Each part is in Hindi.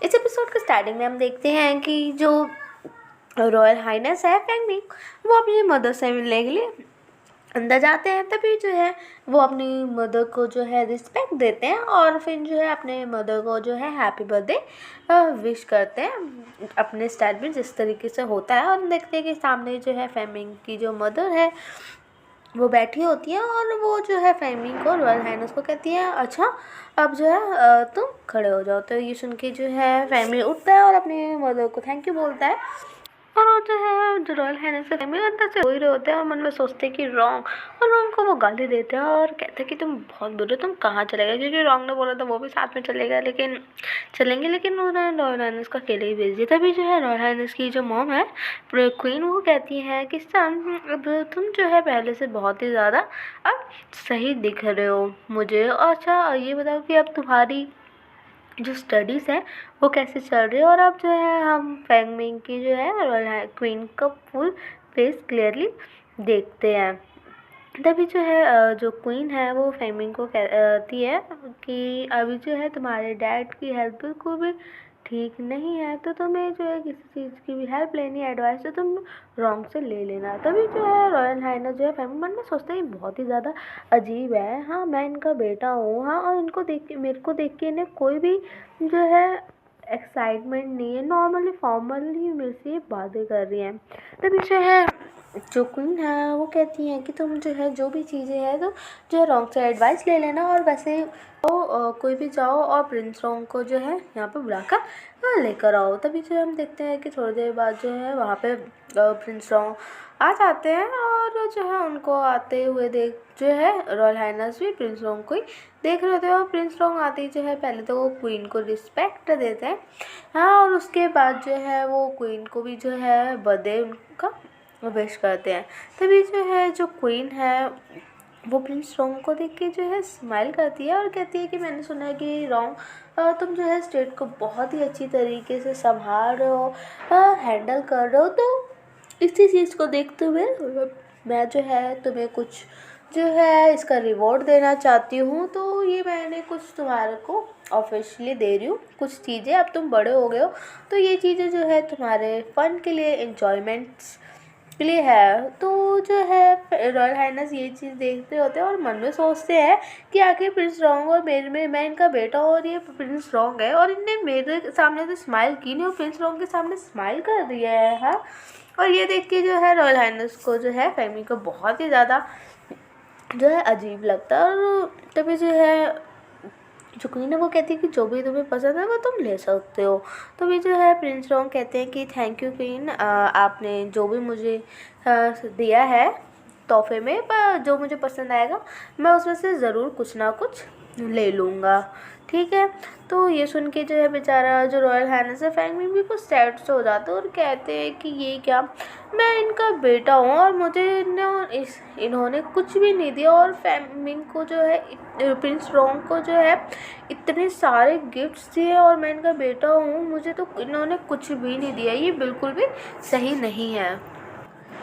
इस एपिसोड के स्टार्टिंग में हम देखते हैं कि जो रॉयल हाइनेस है फेंगमिंग, वो अपनी मदर से मिलने के लिए अंदर जाते हैं। तभी जो है वो अपनी मदर को जो है रिस्पेक्ट देते हैं और फिर जो है अपने मदर को जो है हैप्पी बर्थडे विश करते हैं अपने स्टाइल में जिस तरीके से होता है। और हम देखते हैं कि सामने जो है फेंगमिंग की जो मदर है वो बैठी होती है और वो जो है फेंगमिंग को रॉयल हाइनेस को कहती है अच्छा अब जो है तुम खड़े हो जाओ। तो ये सुन के जो है फेंगमिंग उठता है और अपनी मदर को थैंक यू बोलता है। और वो जो है जो रॉयल हाइनेस है फेंगमिंग अंदर से रो ही रहे होते हैं और मन में सोचते हैं कि रॉन्ग, और रॉन्ग को वो गाली देते हैं और कहते हैं कि तुम बहुत बुरे, तुम कहाँ चले गए, क्योंकि रॉन्ग ने बोला था वो भी साथ में चलेगा लेकिन उन्होंने रॉयल हाइनेस को अकेले ही भेज दिया। तभी जो है रॉयल हाइनेस की जो मॉम है क्वीन, वो कहती है कि सन अब तुम जो है पहले से बहुत ही ज़्यादा अब सही दिख रहे हो मुझे। और अच्छा ये बताओ कि अब तुम्हारी जो स्टडीज़ है वो कैसे चल रही है। और अब जो है हम फेंगमिंग की जो है रॉयल क्वीन का फुल फेस क्लियरली देखते हैं। तभी जो है जो क्वीन है वो फेंगमिंग को कहती है कि अभी जो है तुम्हारे डैड की हेल्थ बिल्कुल भी ठीक नहीं है, तो तुम्हें जो है किसी चीज़ की भी हेल्प लेनी है, एडवाइस, तो तुम रॉन्ग से ले लेना। तभी जो है रॉयल हाइनेस जो है फेंगमिंग मन में सोचते हैं बहुत ही ज़्यादा अजीब है, हाँ मैं इनका बेटा हूँ, हाँ और इनको देख के मेरे को देख के इन्हें कोई भी जो है एक्साइटमेंट नहीं है, नॉर्मली फॉर्मली मेरे से ये बातें कर रही हैं। तभी जो है जो क्वीन है वो कहती हैं कि तुम जो है जो भी चीज़ें हैं तो जो है रॉन्ग से एडवाइस ले लेना और वैसे कोई भी जाओ और प्रिंस रॉन्ग को जो है यहाँ पे बुलाकर लेकर आओ। तभी जो हम देखते हैं कि थोड़ी देर बाद जो है वहाँ पे प्रिंस रॉन्ग आ जाते हैं और जो है उनको आते हुए देख जो है रॉयल हाइनेस भी प्रिंस रॉन्ग को ही देख रहे होते हैं। और प्रिंस रॉन्ग आते ही जो है पहले तो वो क्वीन को रिस्पेक्ट देते हैं, हाँ, और उसके बाद जो है वो क्वीन को भी जो है बर्थडे उनका विश करते हैं। तभी जो है जो क्वीन है वो प्रिंस रॉन्ग को देख के जो है स्माइल करती है और कहती है कि मैंने सुना है कि रॉन्ग तुम जो है स्टेट को बहुत ही अच्छी तरीके से संभाल रहे हो, हैंडल कर रहे हो, तो इसी चीज़ को देखते हुए मैं जो है तुम्हें कुछ जो है इसका रिवॉर्ड देना चाहती हूँ। तो ये मैंने कुछ तुम्हारे को ऑफिशियली दे रही हूँ कुछ चीज़ें, अब तुम बड़े हो गए हो तो ये चीज़ें जो है तुम्हारे फन के लिए, इंजॉयमेंट्स के लिए है। तो जो है रॉयल हाइनेस ये चीज़ देखते होते हैं और मन में सोचते हैं कि आखिर प्रिंस रॉन्ग और मेरे में मैं इनका बेटा हूँ और ये प्रिंस रॉन्ग है और इनने मेरे सामने तो स्माइल की नहीं और प्रिंस रॉन्ग के सामने स्माइल कर दिया है, हाँ। और ये देख के जो है रॉयल हाइनेस को जो है फेंगमिंग को बहुत ही ज़्यादा जो है अजीब लगता है। और तभी जो है जो क्वीन है वो कहती है कि जो भी तुम्हें पसंद है वो तुम ले सकते हो। तभी जो है प्रिंस रॉन्ग कहते हैं कि थैंक यू क्वीन, आपने जो भी मुझे दिया है तोहफे में, पर जो मुझे पसंद आएगा मैं उसमें से ज़रूर कुछ ना कुछ ले लूँगा, ठीक है। तो ये सुन के जो है बेचारा जो रॉयल हाइनेस है फेंगमिंग भी कुछ सैड से हो जाते हैं और कहते हैं कि ये क्या, मैं इनका बेटा हूँ और मुझे इन्होंने कुछ भी नहीं दिया और फेंगमिंग को जो है प्रिंस रॉन्ग को जो है इतने सारे गिफ्ट्स दिए और मैं इनका बेटा हूँ, मुझे तो इन्होंने कुछ भी नहीं दिया, ये बिल्कुल भी सही नहीं है।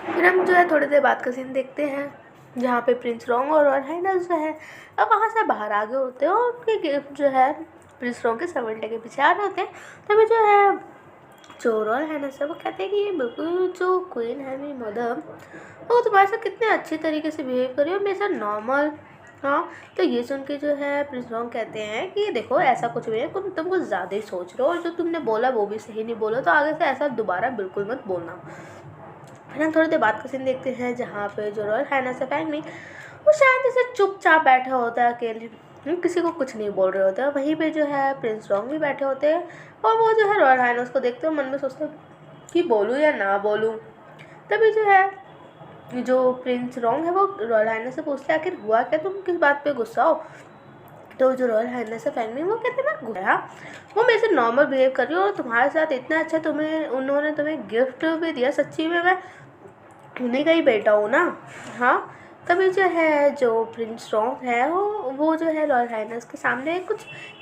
फिर हम जो है थोड़ी देर बाद का सीन देखते हैं जहाँ पे प्रिंस रॉन्ग और रॉयल हाइनेस जो है अब वहाँ से बाहर आ गए होते हैं और उनके गिफ्ट जो है प्रिंस रॉन्ग के सर्वेंट के पीछे आ रहे होते हैं। तभी जो है जो रॉयल हाइनेस है वो कहते हैं कि ये बिल्कुल जो क्वीन है मेरी मदर, वो तुम्हारे साथ कितने अच्छे तरीके से बिहेव करी और मेरे साथ नॉर्मल, हाँ। तो ये सुन के जो है प्रिंस रॉन्ग कहते हैं कि देखो ऐसा कुछ भी है, तुम कुछ ज़्यादा ही सोच रहे हो और जो तुमने बोला वो भी सही नहीं बोला, तो आगे से ऐसा दोबारा बिल्कुल मत बोलना। फिर हम थोड़ी देर बाद का सीन देखते हैं जहाँ पे जो रॉयल हाइनेस है फेंगमिंग वो शायद से चुपचाप बैठा होता है अकेले, किसी को कुछ नहीं बोल रहे होते हैं। वहीं पे जो है प्रिंस रॉन्ग भी बैठे होते हैं और वो जो है रॉयल हाइनेस को देखते हुए मन में सोचते हैं कि बोलूँ या ना बोलूँ। तभी जो है जो प्रिंस रॉन्ग है वो रॉयल हाइनेस से पूछते हैं आखिर हुआ क्या, तुम किस बात पे गुस्सा हो। तो जो रॉयल हाइनेस है फेंगमिंग वो कहते हैं मैं गया, वो मेरे से नॉर्मल बिहेव कर रही हो और तुम्हारे साथ इतना अच्छा उन्होंने तुम्हें गिफ्ट भी दिया, सच्ची में मैं उन्हीं का ही बेटा हूँ ना, हाँ। तभी जो है जो प्रिंस रॉन्ग है वो जो है रॉयल हाइनेस के सामने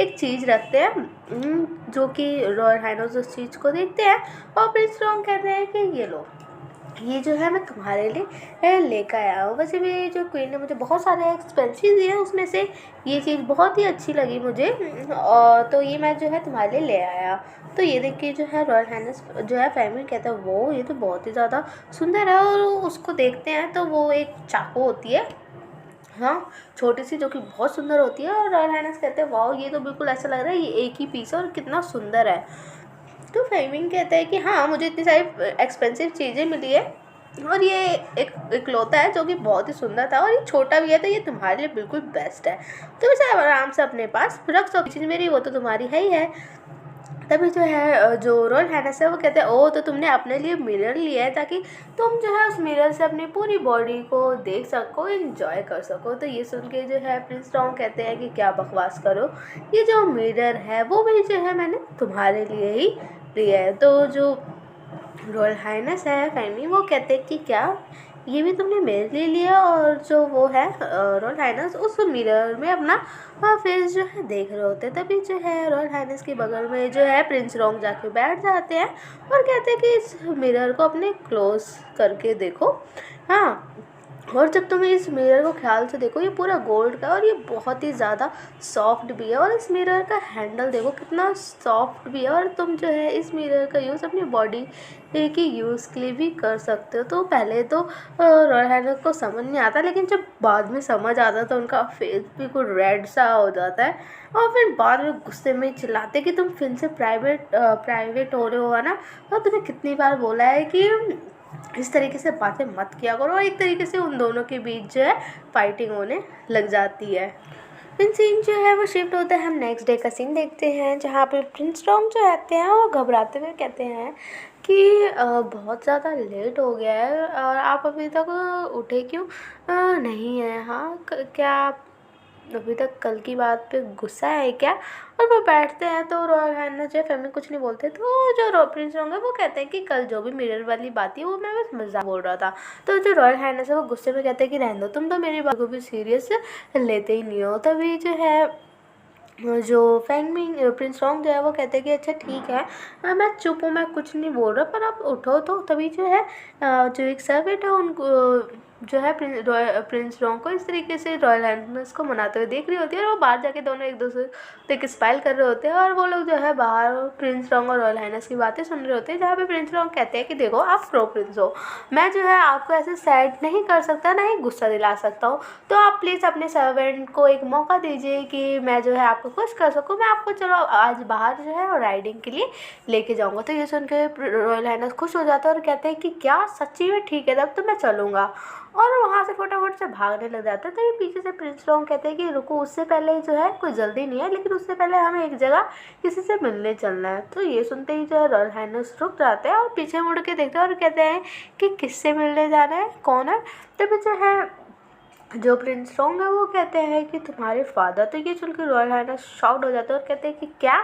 एक चीज़ रखते हैं जो कि रॉयल हाइनेस उस चीज़ को देखते हैं और प्रिंस रॉन्ग कहते हैं कि ये लो, ये जो है मैं तुम्हारे लिए लेकर आया हूँ। वैसे भी जो क्वीन ने मुझे बहुत सारे एक्सपेंसिव दिए, उसमें से ये चीज़ बहुत ही अच्छी लगी मुझे, और तो ये मैं जो है तुम्हारे लिए ले आया। तो ये देख के जो है रॉयल हाइनेस जो है फैमिली कहता है वो ये तो बहुत ही ज़्यादा सुंदर है, और उसको देखते हैं तो वो एक चाकू होती है, हाँ, छोटी सी, जो कि बहुत सुंदर होती है। और रॉयल हाइनेस कहते हैं वाओ ये तो बिल्कुल ऐसा लग रहा है ये एक ही पीस है और कितना सुंदर है। तो फेमिंग कहता है कि हाँ मुझे इतनी सारी एक्सपेंसिव चीज़ें मिली है, और ये एक इकलौता है जो कि बहुत ही सुंदर था, और ये छोटा भी है, तो ये तुम्हारे लिए बिल्कुल बेस्ट है। तो इसे आराम से अपने पास रख सको, चीज़ मेरी वो तो तुम्हारी है ही है। तभी जो है जो रॉयल हाइनेस है वो कहते हैं ओ तो तुमने अपने लिए मिरर लिया है ताकि तुम जो है उस मिरर से अपनी पूरी बॉडी को देख सको, एंजॉय कर सको। तो ये सुन के जो है प्रिंस रॉन्ग कहते हैं कि क्या बकवास करो, ये जो मिरर है वो भी जो है मैंने तुम्हारे लिए ही लिया है। तो जो रॉयल हाइनेस है फैमिली वो कहते हैं कि क्या ये भी तुमने मेरे लिए लिया, और जो वो है रॉयल हाइनेस उस मिरर में अपना फेस जो है देख रहे होते हैं। तभी जो है रॉयल हाइनेस के बगल में जो है प्रिंस रॉन्ग जाके बैठ जाते हैं और कहते हैं कि इस मिरर को अपने क्लोज करके देखो, हाँ, और जब तुम इस मिरर को ख्याल से देखो ये पूरा गोल्ड का और ये बहुत ही ज़्यादा सॉफ्ट भी है, और इस मिरर का हैंडल देखो कितना सॉफ्ट भी है, और तुम जो है इस मिरर का यूज़ अपनी बॉडी के यूज़ के लिए भी कर सकते हो। तो पहले तो रॉयल हाइनेस को समझ नहीं आता, लेकिन जब बाद में समझ आता तो उनका फेस भी कुछ रेड सा हो जाता है, और फिर बाद में गुस्से में चिल्लाते कि तुम फिर से प्राइवेट हो रहे हो, है ना, और तुम्हें कितनी बार बोला है कि इस तरीके से बातें मत किया करो। और एक तरीके से उन दोनों के बीच जो है फाइटिंग होने लग जाती है। फिर सीन जो है वो शिफ्ट होता है, हम नेक्स्ट डे का सीन देखते हैं जहाँ पे प्रिंस रॉन्ग जो आते हैं वो घबराते हुए कहते हैं कि बहुत ज़्यादा लेट हो गया है और आप अभी तक उठे क्यों नहीं है, हाँ क्या आप अभी तक कल की बात पे गुस्सा है क्या। और वो बैठते हैं तो रॉयल हाइनेस जो फैमिली कुछ नहीं बोलते, तो जो प्रिंस रॉन्ग है वो कहते हैं कि कल जो भी मिरर वाली बात थी वो मैं बस मजाक बोल रहा था। तो जो रॉयल हाइनेस है वो गुस्से में कहते हैं कि रहने दो, तुम तो मेरी बात को भी सीरियस लेते ही नहीं हो। तभी जो है जो फैंगमिंग प्रिंस रॉन्ग जो है वो कहते हैं कि अच्छा ठीक है मैं चुप हूँ, मैं कुछ नहीं बोल रहा, पर आप उठो। तो तभी जो है जो एक सर्वेंट है उनको जो है प्रिंस रॉन्ग को इस तरीके से रॉयल हाइनेस को मनाते हुए देख रही होती है, और वो बाहर जाके दोनों एक दूसरे देख स्माइल कर रहे होते हैं, और वो लोग जो है बाहर प्रिंस रॉन्ग और रॉयल हाइनेस की बातें सुन रहे होते हैं, जहाँ पे प्रिंस रॉन्ग कहते हैं कि देखो आप प्रो प्रिंस हो, मैं जो है आपको ऐसे सैड नहीं कर सकता, ना ही गुस्सा दिला सकता हूँ, तो आप प्लीज़ अपने सर्वेंट को एक मौका दीजिए कि मैं जो है आपको खुश कर सकूँ, मैं आपको चलो आज बाहर जो है राइडिंग के लिए लेके जाऊँगा। तो ये सुन के रॉयल हाइनेस खुश हो जाता है और कहते हैं कि क्या सच्ची में, ठीक है तब तो मैं चलूँगा, और वहाँ से फटाफट से भागने लग जाता है। तभी पीछे से प्रिंस रॉन्ग कहते हैं कि रुको, उससे पहले जो है कोई जल्दी नहीं है, लेकिन उससे पहले हमें एक जगह किसी से मिलने चलना है। तो ये सुनते ही जो है रॉयल हाइनेस रुक जाते हैं और पीछे मुड़ के देखते हैं और कहते हैं कि किससे मिलने जाना है, कौन है। तभी जो है जो प्रिंस रॉन्ग है वो कहते हैं कि तुम्हारे फादर। तो ये सुनकर रॉयल हाइनेस शॉक्ड हो जाते हैं और कहते हैं कि क्या,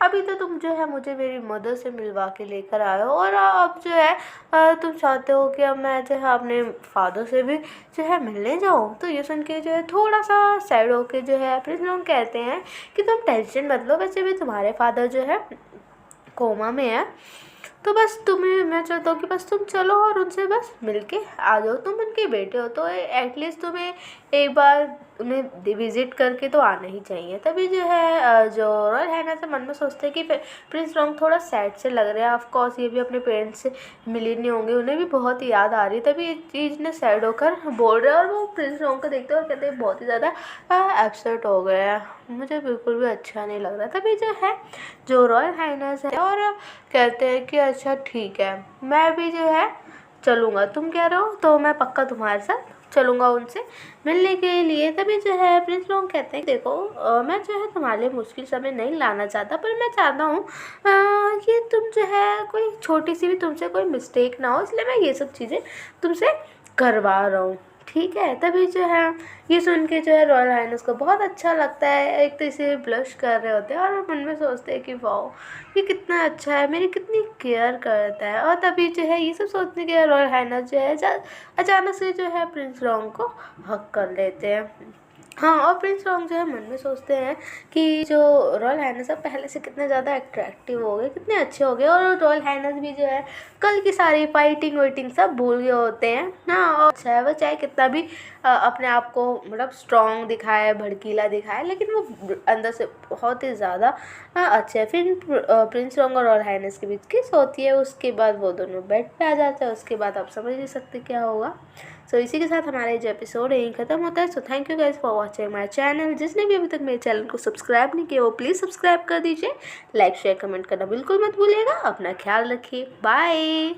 अभी तो तुम जो है मुझे मेरी मदर से मिलवा के लेकर आए हो, और अब जो है तुम चाहते हो कि अब मैं जो है अपने फादर से भी जो है मिलने जाऊँ। तो ये सुन के जो है थोड़ा सा सैड होके जो है प्रिंस रॉन्ग कहते हैं कि तुम टेंशन मत लो, वैसे भी तुम्हारे फादर जो है कोमा में है, तो बस तुम्हें मैं चाहता हूँ कि बस तुम चलो और उनसे बस मिलके आ जाओ, तुम उनके बेटे हो तो एटलीस्ट तुम्हें एक बार उन्हें विजिट करके तो आना ही चाहिए। तभी जो है जो रॉयल हाइनेस मन में सोचते हैं कि प्रिंस रॉन्ग थोड़ा सैड से लग रहा है, ऑफ कोर्स ये भी अपने पेरेंट्स से मिले नहीं होंगे, उन्हें भी बहुत याद आ रही है, तभी इस चीज़ ने सैड होकर बोल रहे हैं, और वो प्रिंस रॉन्ग को देखते हैं और कहते हैं बहुत ही ज़्यादा अपसेट हो गया, मुझे बिल्कुल भी अच्छा नहीं लग रहा। तभी जो है जो रॉयल हाइनेस है और कहते हैं कि अच्छा ठीक है मैं भी जो है चलूँगा, तुम कह रहे हो तो मैं पक्का तुम्हारे साथ चलूँगा उनसे मिलने के लिए। तभी जो है प्रिंस रॉन्ग कहते हैं देखो मैं जो है तुम्हारे लिए मुश्किल समय नहीं लाना चाहता, पर मैं चाहता हूँ कि तुम जो है कोई छोटी सी भी तुमसे कोई मिस्टेक ना हो, इसलिए मैं ये सब चीज़ें तुमसे करवा रहा हूँ, ठीक है। तभी जो है ये सुन के जो है रॉयल हाइनेस को बहुत अच्छा लगता है, एक तो इसे ब्लश कर रहे होते हैं और मन में सोचते हैं कि वाओ ये कितना अच्छा है, मेरी कितनी केयर करता है। और तभी जो है ये सब सोचने के रॉयल हाइनेस जो है अचानक से जो है प्रिंस रॉन्ग को हक कर लेते हैं। हाँ, और प्रिंस रॉन्ग जो है मन में सोचते हैं कि जो रॉयल हाइनेस है पहले से कितने ज़्यादा अट्रैक्टिव हो गए, कितने अच्छे हो गए, और रॉयल हाइनेस भी जो है कल की सारी फाइटिंग वाइटिंग सब भूल गए होते हैं ना। और चाहे वो चाहे कितना भी अपने आप को मतलब स्ट्रॉन्ग दिखाए, भड़कीला दिखाए, लेकिन वो अंदर से बहुत ही ज़्यादा अच्छे हैं। फिर प्रिंस रॉन्ग और रॉयल हाइनेस के बीच किस होती है, उसके बाद वो दोनों बेड पे आ जाते हैं, उसके बाद आप समझ नहीं सकते क्या होगा। सो इसी के साथ हमारा जो एपिसोड यहीं ख़त्म होता है। So thank you guys for watching my channel. जिसने भी अभी तक मेरे चैनल को सब्सक्राइब नहीं किया वो प्लीज़ सब्सक्राइब कर दीजिए। लाइक शेयर कमेंट करना बिल्कुल मत भूलिएगा। अपना ख्याल रखिए। बाय।